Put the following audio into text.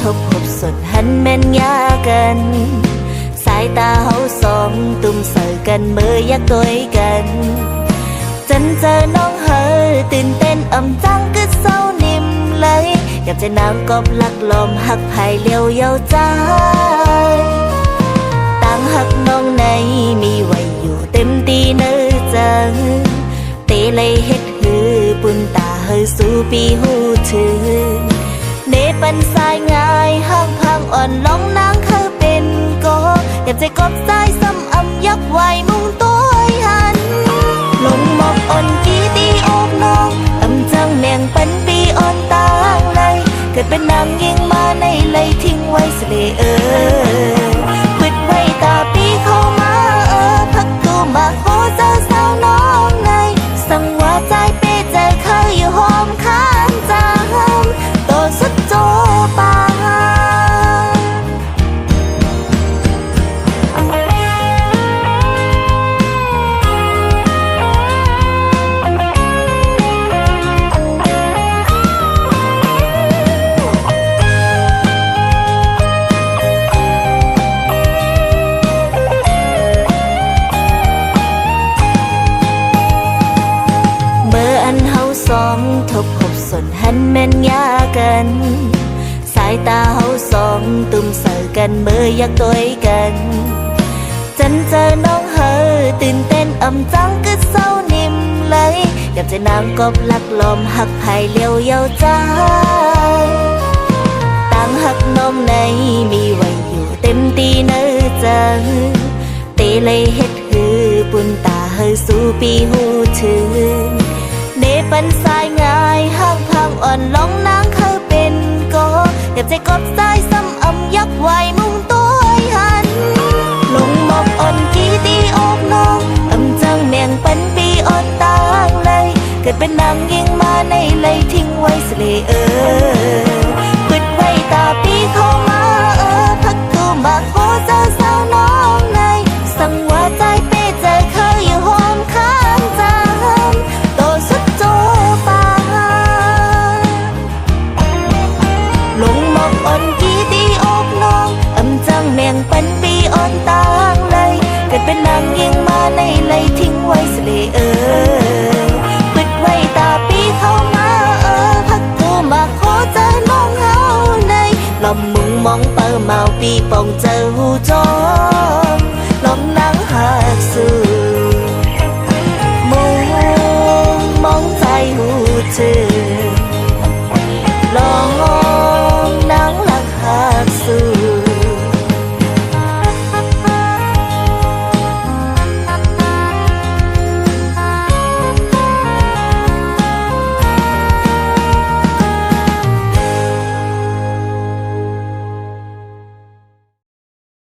ทบหบสดหันแม่นยากันสายตาเฮาสองตุ่มเสิร์กันมือยักตัวกันจนเจอน้องเฮอตื่นเต้นอ่ำจังกึดเศร้านิ่มเลยอยากจะนางกอบลักลมหักไผ่เลี้ยวเยาใจต่างหักน้องในมีไว้อยู่เต็มตีเนื้อจังเตเลยเฮ็ดหือปุ่นตาเฮอสู่ปีหูถือเนปันสายง่ายห้างพังอ่อนล้องนางเคยเป็นก็อยากใจกอบสายซ้ำอ่ำยักไว้มุงตัวหันลงมอกอ่อนกี่ตีอกน้องอ่ำจังแมงปันปีอ่อนตางเลยเกิดเป็นนางยิงมาในเลยทิ้งไว้เสลวิดไว้ตาปีเข้ามาพักตัวมาโคเจอสาวน้องในสั่งว่าใจเป้เจอเคยอยู่หอมข้างจามตัวสุดโจปาสองทบหบสนหันแม่นยากันสายตาเฮาสองตุ่มเสิร์กันมือยักตัวกันจนเจอน้องเฮอตื่นเต้นอ่ำจังกึดเศร้านิ่มเลยอยากจะนางกอบลักลมหักไผ่เลี้ยวเยาใจต่างหักน้องในมีไว้อยู่เต็มตีเนื้อจังเตเลยเฮ็ดหือปุ่นตาเฮอสู่ปีหูถือเนปันสายง่ายห้างพังอ่อนล้องนางเคยเป็นก็อยากใจกอบสายซ้ำอ่ำยักไว้มุงตัวหันลงมอกอ่อนกี่ตีอกน้องอ่ำจังแมงปันปีอ่อนตางเลยเกิดเป็นนางยิงมาในเลยทิ้งไว้เสลปิดไว้ตาปีเข้ามาพักตัวมาโคเจอสาวน้องในสั่งว่าใจเป้เจอเคยอยู่หอมข้างจามตัวสุดโจปาลงมอกอ่อนกี่ตีอกน้องอ่ำจังแมงปันปีอ่อนตางเลยเกิดเป็นนางยิงมาในเลยทิ้งไว้เสลปิดไว้ตาปีเข้ามาพักตัวมาโคเจอน้องเฮาในลำมุงมองเปิเมาปีปองเจอหูจองลมนางหักสู่มองใจหูเธอ